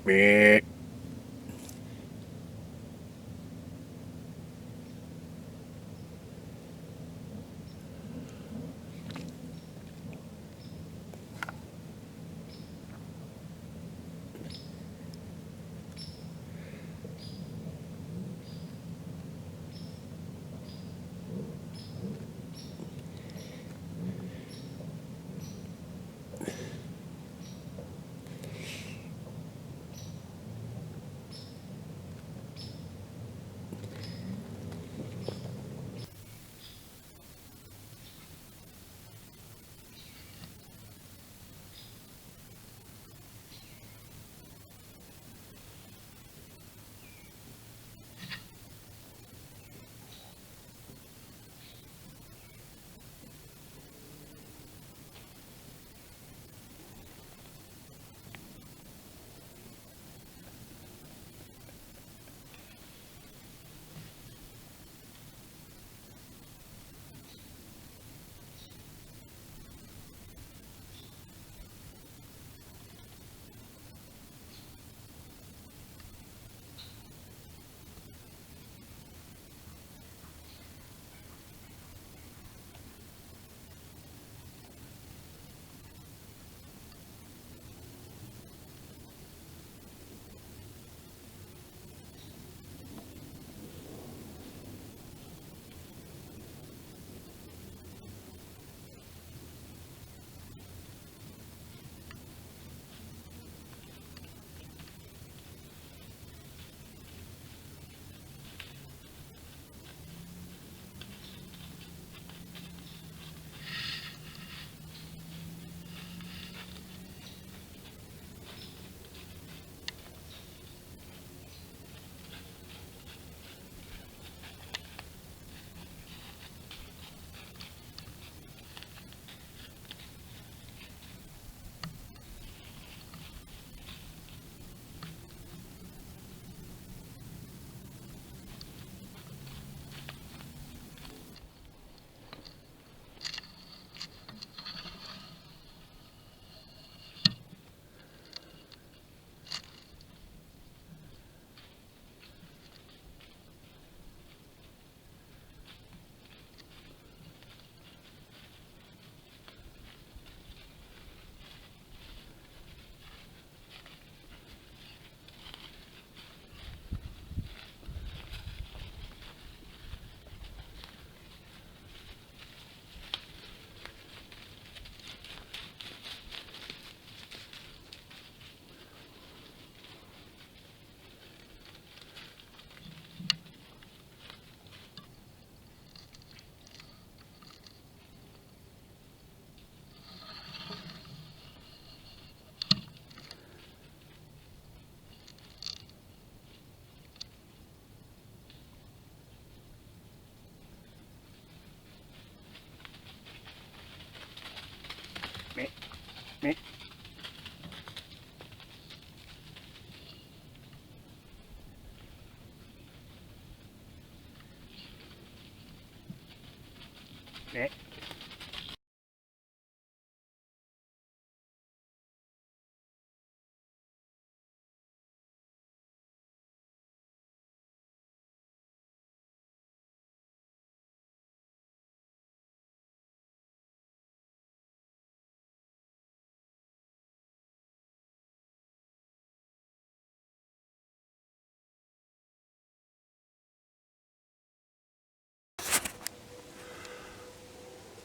Meh. Meh. Meh. Meh.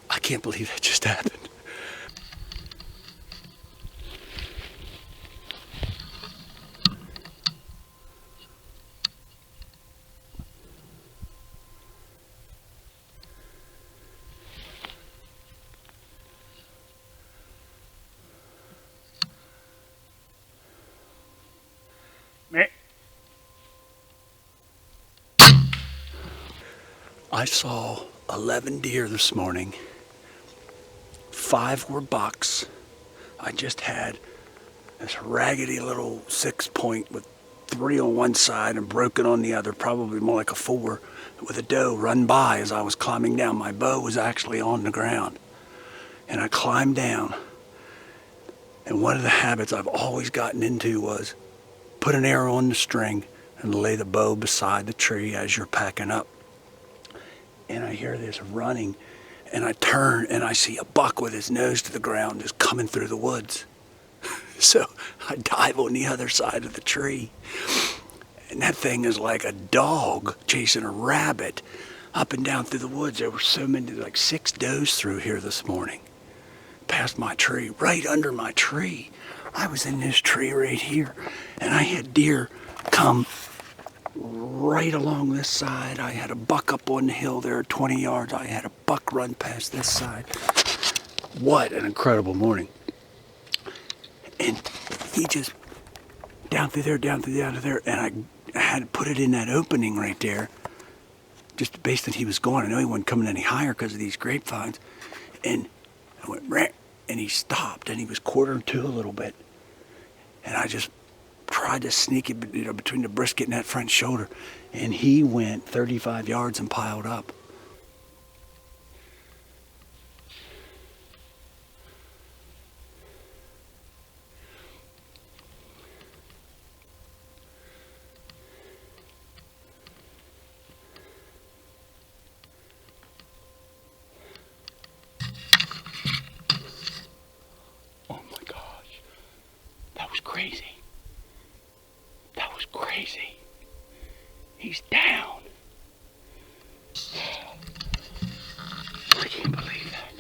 I can't believe that just happened. Meh. I saw 11 deer this morning. 5 were bucks. I just had this raggedy little 6-point with 3 on one side and broken on the other, probably more like a 4, with a doe run by as I was climbing down. My bow was actually on the ground. And I climbed down. And one of the habits I've always gotten into was put an arrow on the string and lay the bow beside the tree as you're packing up. And I hear this running, and I turn and I see a buck with his nose to the ground just coming through the woods. So I dive on the other side of the tree, and that thing is like a dog chasing a rabbit up and down through the woods. There were so many, like 6 does through here this morning, past my tree, right under my tree. I was in this tree right here, and I had deer come right along this side. I had a buck up on the hill there at 20 yards. I had a buck run past this side. What an incredible morning. And he just down through there, and I had to put it in that opening right there, just based on he was going. I know he wasn't coming any higher because of these grapevines. And I went, Rah! And he stopped, and he was quartering to a little bit. And I just tried to sneak it, between the brisket and that front shoulder, and he went 35 yards and piled up. Oh my gosh, that was crazy. That was crazy. He's down. I can't believe that.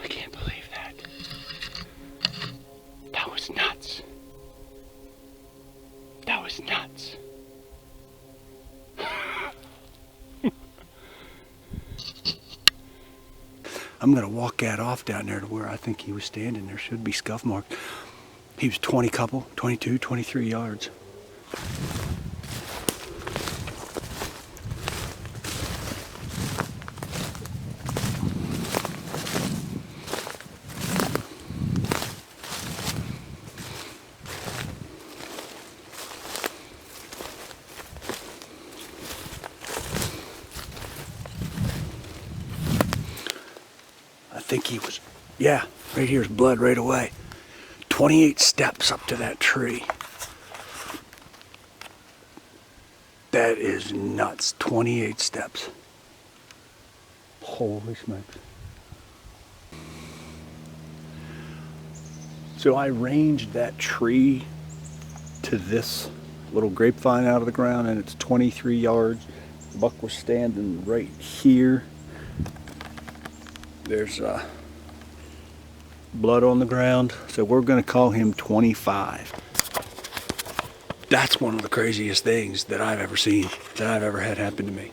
I can't believe that. That was nuts. That was nuts. I'm going to walk that off down there to where I think he was standing. There should be scuff marks. He was 22, 23 yards. I think he was, yeah, right here's blood right away. 28 steps up to that tree. That is nuts. 28 steps. Holy smokes. So I ranged that tree to this little grapevine out of the ground, and it's 23 yards. The buck was standing right here. There's blood on the ground, so we're going to call him 25. That's one of the craziest things that I've ever seen, that I've ever had happen to me.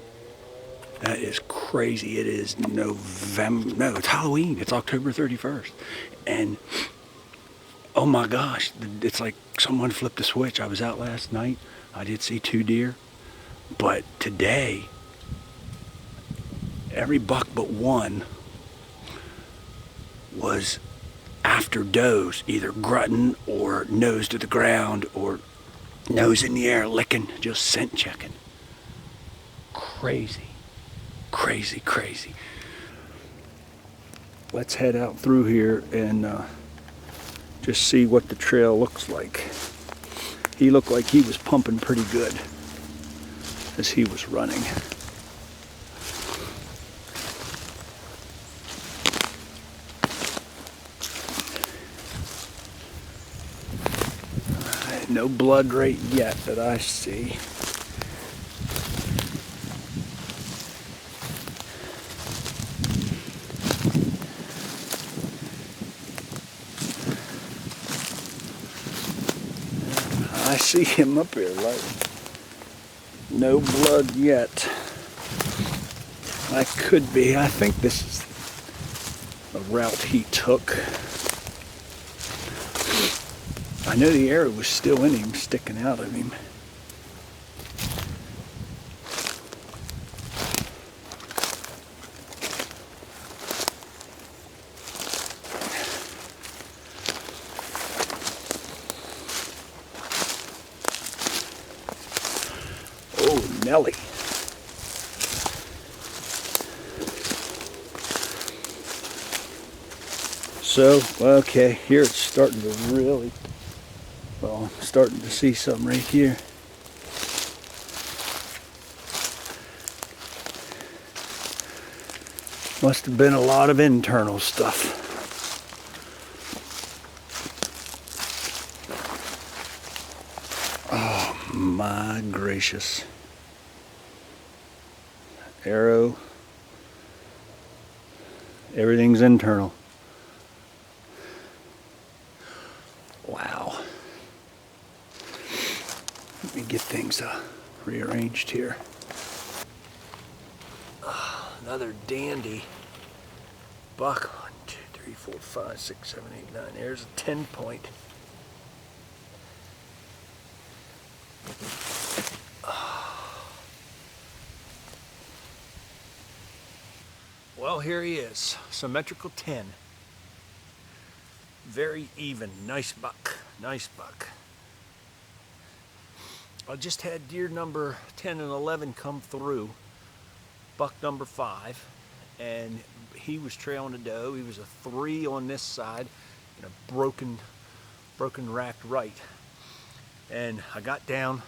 That is crazy. It is November, no, it's Halloween. It's October 31st. And oh my gosh, it's like someone flipped a switch. I was out last night. I did see 2 deer. But today, every buck but one was after does, either grunting or nose to the ground or nose in the air licking, just scent checking. Crazy, crazy, crazy. Let's head out through here and just see what the trail looks like. He looked like he was pumping pretty good as he was running. No blood right yet that I see. I see him up here, like no blood yet. I could be. I think this is the route he took. I know the arrow was still in him, sticking out of him. Oh, Nelly. So, okay, here it's starting to really Well, I'm starting to see some right here. Must have been a lot of internal stuff. Oh my gracious. Arrow. Everything's internal. Wow. Let me get things rearranged here. Another dandy buck. 1, 2, 3, 4, 5, 6, 7, 8, 9. There's a 10 point. Well, here he is. Symmetrical 10. Very even. Nice buck. Nice buck. I just had deer number 10 and 11 come through. Buck number 5, and he was trailing a doe. He was a 3 on this side and a broken racked right. And I got down,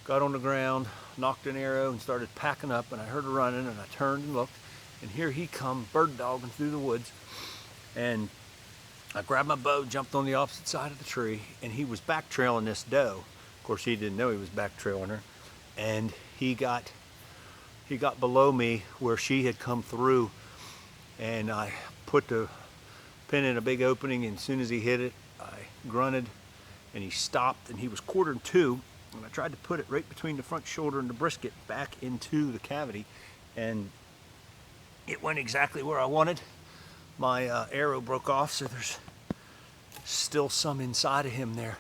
got on the ground, knocked an arrow and started packing up, and I heard her running, and I turned and looked, and here he come bird dogging through the woods. And I grabbed my bow, jumped on the opposite side of the tree, and he was back trailing this doe. Of course, he didn't know he was back trailing her, and he got below me where she had come through, and I put the pin in a big opening, and as soon as he hit it, I grunted, and he stopped, and he was quartering two, and I tried to put it right between the front shoulder and the brisket back into the cavity, and it went exactly where I wanted. My arrow broke off, so there's still some inside of him there,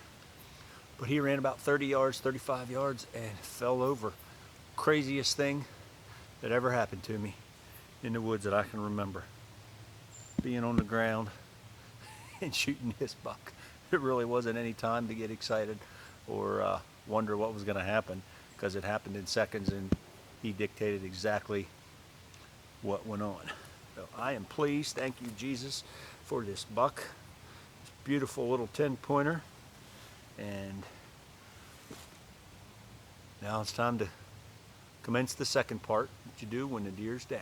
but he ran about 30 yards, 35 yards, and fell over. Craziest thing that ever happened to me in the woods that I can remember. Being on the ground and shooting this buck. It really wasn't any time to get excited or wonder what was going to happen, because it happened in seconds and he dictated exactly what went on. So I am pleased, thank you Jesus, for this buck. This beautiful little 10-pointer. And now it's time to commence the second part, what you do when the deer's down.